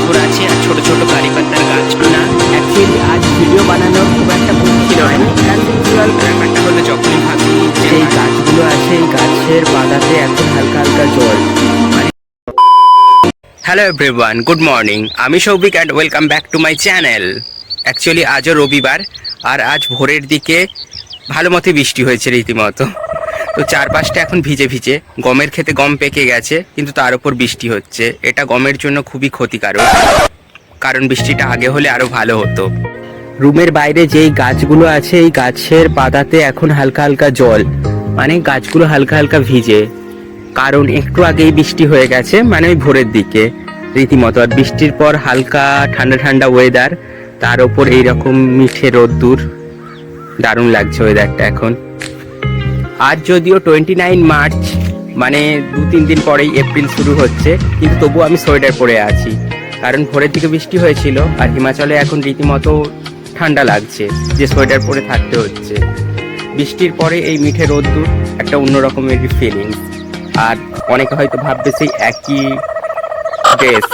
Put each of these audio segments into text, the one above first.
পাথর আছে আর ছোট ছোট কারি পাতার গাছ না। অ্যাকচুয়ালি আজ ভিডিও বানানোর খুব একটা মুড ছিল না। ব্যাপারটা হলো যখনই ভাবি যে এই গাছগুলো আছে, এই গাছের পাতাতে এখন হালকা হালকা জল। Hello everyone, good morning. আমি Souvik and welcome back to my channel. Actually আজও রবিবার, আর আজ ভোরের দিকে ভালো মতো বৃষ্টি হয়েছে রীতিমতো। তো চারপাশটা এখন ভিজে ভিজে, গমের ক্ষেতে গম পেকে গেছে, কিন্তু তার উপর বৃষ্টি হচ্ছে। এটা গমের জন্য খুবই ক্ষতিকারক, কারণ বৃষ্টিটা আগে হলে আরও ভালো হতো। রুমের বাইরে যেই গাছগুলো আছে, এই গাছের পাতাতে এখন হালকা হালকা জল, মানে গাছগুলো হালকা হালকা ভিজে, কারণ একটু আগেই বৃষ্টি হয়ে গেছে, মানে ওই ভোরের দিকে রীতিমতো। আর বৃষ্টির পর হালকা ঠান্ডা ঠান্ডা ওয়েদার, তার ওপর এইরকম মিঠে রোদ্দুর, দারুণ লাগছে ওয়েদারটা এখন। আজ যদিও 29 মার্চ, মানে 2-3 দিন পরেই এপ্রিল শুরু হচ্ছে, কিন্তু তবুও আমি সোয়েটার পরে আছি, কারণ ভোরের দিকে বৃষ্টি হয়েছিল আর হিমাচলে এখন রীতিমতো ঠান্ডা লাগছে, যে সোয়েটার পরে থাকতে হচ্ছে। বৃষ্টির পরে এই মিঠে রোদ্দুর একটা অন্য রকমের ফিলিংস। আর অনেকে হয়তো ভাববে সেই একই ড্রেস।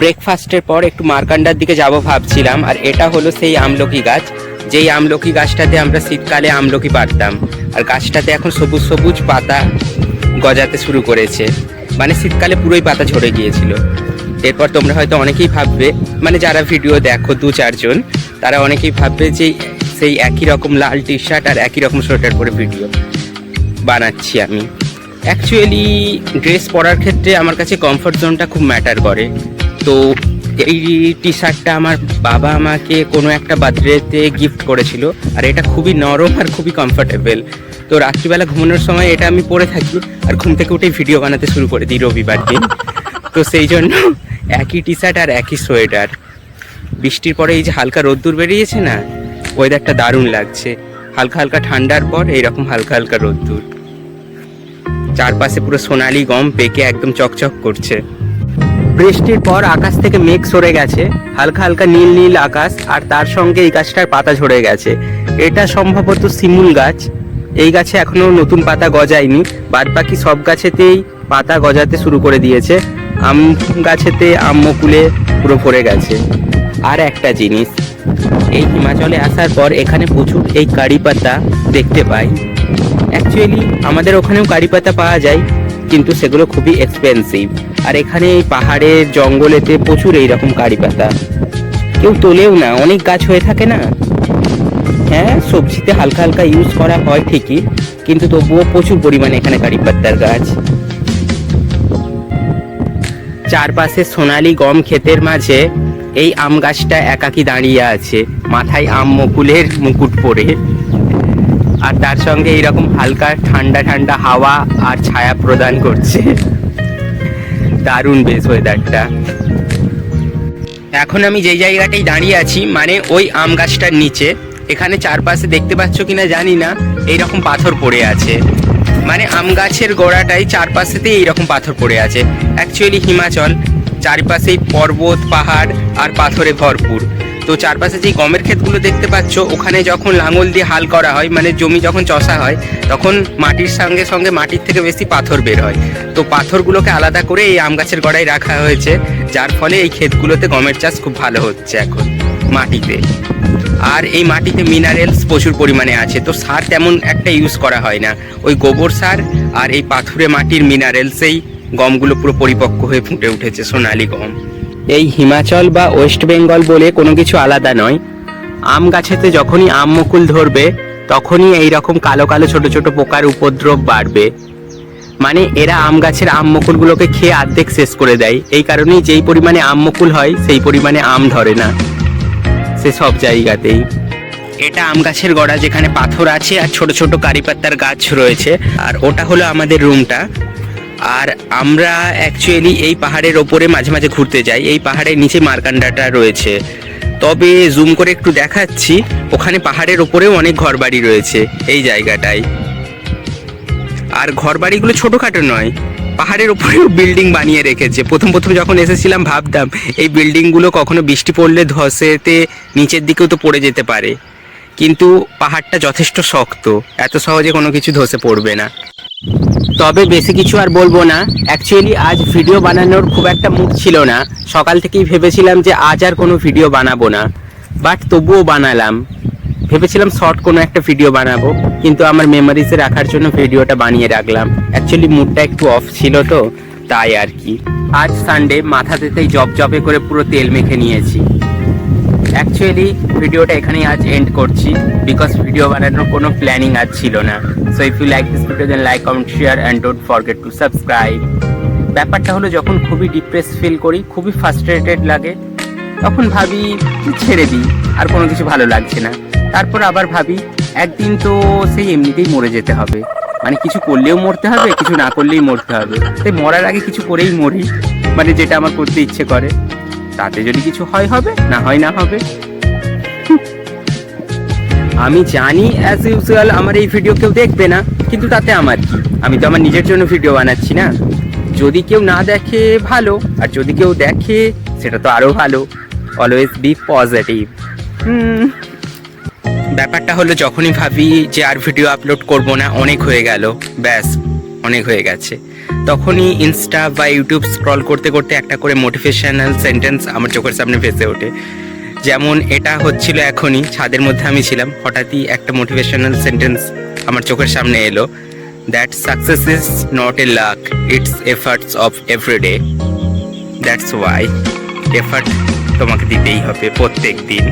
ব্রেকফাস্টের পর একটু মার্কান্ডার দিকে যাব ভাবছিলাম, আর এটা হলো সেই আমলকি গাছ, যেই আমলকি গাছটাতে আমরা শীতকালে আমলকি পাড়তাম। আর গাছটাতে এখন সবুজ সবুজ পাতা গজাতে শুরু করেছে, মানে শীতকালে পুরোই পাতা ঝরে গিয়েছিল। এরপর তোমরা হয়তো অনেকেই ভাববে, মানে যারা ভিডিও দেখো 2-4 জন, তারা অনেকেই ভাববে যে সেই একই রকম লাল টি শার্ট আর একই রকম সোয়েটার পরে ভিডিও বানাচ্ছি আমি। অ্যাকচুয়ালি ড্রেস পরার ক্ষেত্রে আমার কাছে কমফর্ট জোনটা খুব ম্যাটার করে। তো এই টি শার্টটা আমার বাবা আমাকে কোনো একটা বার্থডেতে গিফট করেছিল, আর এটা খুবই নরম আর খুবই কমফর্টেবল। তো রাত্রিবেলা ঘুমানোর সময় এটা আমি পরে থাকি, আর ঘুম থেকে উঠে ভিডিও বানাতে শুরু করে দিই রবিবার দিন। তো সেই জন্য একই টি শার্ট আর একই সোয়েটার। বৃষ্টির পরে এই যে হালকা রোদ্দুর বেরিয়েছে না, ওয়েদারটা দারুণ লাগছে। হালকা হালকা ঠান্ডার পর এইরকম হালকা হালকা রোদ্দুর, চারপাশে পুরো সোনালি গম পেকে একদম চকচক করছে। বৃষ্টির পর আকাশ থেকে মেঘ সরে গেছে, হালকা হালকা নীল নীল আকাশ, আর তার সঙ্গে এই গাছটার পাতা ঝরে গেছে। এটা সম্ভবত শিমুল গাছ। এই গাছে এখনো নতুন পাতা গজায়নি, বাদ বাকি সব গাছেতেই পাতা গজাতে শুরু করে দিয়েছে। আম গাছেতে আম মুকুলে পুরো ভরে গেছে। আর একটা জিনিস, এই হিমাচলে আসার পর এখানে প্রচুর এই কারি পাতা দেখতে পাই। অ্যাকচুয়ালি আমাদের ওখানেও কারি পাতা পাওয়া যায়, কিন্তু সেগুলো খুবই এক্সপেন্সিভ। আর এখানে এই পাহাড়ের জঙ্গলেতে প্রচুর এইরকম কারি পাতা, কেউ তোলেও না, অনেক গাছ হয়ে থাকে না। হ্যাঁ, সবজিতে হালকা হালকা ইউজ করা হয় ঠিকই, কিন্তু তবুও প্রচুর পরিমাণে এখানে কারি পাতার গাছ। চারপাশে সোনালি গম ক্ষেতের মাঝে এই আম গাছটা একাকী দাঁড়িয়ে আছে, মাথায় আম মুকুলের মুকুট পরে, আর তার সঙ্গে এইরকম হালকা ঠান্ডা ঠান্ডা হাওয়া আর ছায়া প্রদান করছে। দারুণ বেশ ওয়েদারটা। এখন আমি যেই জায়গাটাই দাঁড়িয়ে আছি, মানে ওই আম গাছটার নিচে, এখানে চারপাশে দেখতে পাচ্ছ কিনা জানি না, এইরকম পাথর পড়ে আছে। মানে আম গাছের গোড়াটাই চারপাশেতে এইরকম পাথর পড়ে আছে। অ্যাকচুয়ালি হিমাচল চারপাশেই পর্বত, পাহাড় আর পাথরে ভরপুর। তো চারপাশে যে গমের ক্ষেতগুলো দেখতে পাচ্ছ, ওখানে যখন লাঙল দিয়ে হাল করা হয়, মানে জমি যখন চষা হয়, তখন মাটির সঙ্গে সঙ্গে মাটির থেকে বেশি পাথর বের হয়। তো পাথরগুলোকে আলাদা করে এই আম গাছের গোড়ায় রাখা হয়েছে, যার ফলে এই ক্ষেতগুলোতে গমের চাষ খুব ভালো হচ্ছে এখন মাটিতে। আর এই মাটিতে মিনারেলস প্রচুর পরিমাণে আছে, তো সার তেমন একটা ইউজ করা হয় না। ওই গোবর সার আর এই পাথুরে মাটির মিনারেলসেই গমগুলো পুরো পরিপক্ক হয়ে ফুটে উঠেছে সোনালি গম। এই হিমাচল বা ওয়েস্ট বেঙ্গল বলে কোনো কিছু আলাদা নয়। আম গাছেতে যখনই আম মুকুল ধরবে, তখনই এইরকম কালো কালো ছোট ছোট পোকার উপদ্রব বাড়বে। মানে এরা আম গাছের আম মুকুলগুলোকে খেয়ে অর্ধেক শেষ করে দেয়। এই কারণেই যেই পরিমাণে আম মুকুল হয়, সেই পরিমাণে আম ধরে না সে সব জায়গাতেই। এটা আম গাছের গোড়া, যেখানে পাথর আছে আর ছোট ছোট কারি পাতার গাছ রয়েছে। আর ওটা হলো আমাদের রুমটা। আর আমরা অ্যাকচুয়ালি এই পাহাড়ের ওপরে মাঝে মাঝে ঘুরতে যাই। এই পাহাড়ের নিচে মার্কান্ডাটা রয়েছে, তবে জুম করে একটু দেখাচ্ছি, ওখানে পাহাড়ের ওপরেও অনেক ঘরবাড়ি রয়েছে এই জায়গাটায়। আর ঘরবাড়িগুলো ছোটোখাটো নয়, পাহাড়ের উপরেও বিল্ডিং বানিয়ে রেখেছে। প্রথম যখন এসেছিলাম ভাবতাম এই বিল্ডিংগুলো কখনো বৃষ্টি পড়লে ধসেতে নিচের দিকেও তো পড়ে যেতে পারে, কিন্তু পাহাড়টা যথেষ্ট শক্ত, এত সহজে কোনো কিছু ধসে পড়বে না। তবে বেশি কিছু আর বলবো না। অ্যাকচুয়ালি আজ ভিডিও বানানোর খুব একটা মুড ছিল না। সকাল থেকেই ভেবেছিলাম যে আজ আর কোনো ভিডিও বানাবো না, বাট তবুও বানালাম। ভেবেছিলাম শর্ট কোনো একটা ভিডিও বানাবো, কিন্তু আমার মেমোরিজে রাখার জন্য ভিডিওটা বানিয়ে রাখলাম। অ্যাকচুয়ালি মুডটা একটু অফ ছিল তো, তাই আর কি। আজ সানডে, মাথাতেই জবে করে পুরো তেল মেখে নিয়েছি। অ্যাকচুয়ালি ভিডিওটা এখানেই আজ এন্ড করছি, বিকজ ভিডিও বানানোর কোনো প্ল্যানিং আজ ছিল না। So if you like this video then like, comment, share and don't forget to subscribe. ব্যাপারটা হলো, যখন খুবই ডিপ্রেস ফিল করি, খুবই ফ্রাস্ট্রেটেড লাগে, তখন ভাবি ছেড়ে দিই, আর কোনো কিছু ভালো লাগছে না। তারপর আবার ভাবি একদিন তো সেই এমনিতেই মরে যেতে হবে, মানে কিছু করলেও মরতে হবে, কিছু না করলেই মরতে হবে। তাই মরার আগে কিছু করেই মরি, মানে যেটা আমার করতে ইচ্ছে করে। তাতে যদি কিছু হয় হবে, না হয় না হবে। আমি জানি অ্যাজ ইউজুয়াল আমার এই ভিডিও কেউ দেখবে না, কিন্তু তাতে আমার কি? আমি তো আমার নিজের জন্য ভিডিও বানাচ্ছি না। যদি কেউ না দেখে ভালো, আর যদি কেউ দেখে সেটা তো আরো ভালো। Always be positive. ব্যাপারটা হলো, যখনই ভাবি যে আর ভিডিও আপলোড করব না, অনেক হয়ে গেল, ব্যাস অনেক হয়ে গেছে, তখনই ইনস্টা বা ইউটিউব স্ক্রল করতে করতে একটা করে মোটিভেশনাল সেন্টেন্স আমার চোখের সামনে ভেসে ওঠে। যেমন এটা হচ্ছিল এখনই, ছাদের মধ্যে আমি ছিলাম, হঠাৎই একটা মোটিভেশনাল সেন্টেন্স আমার চোখের সামনে এলো, that success is not a luck, it's efforts of everyday. That's why effort তোমাকে দিতেই হবে প্রত্যেক দিন।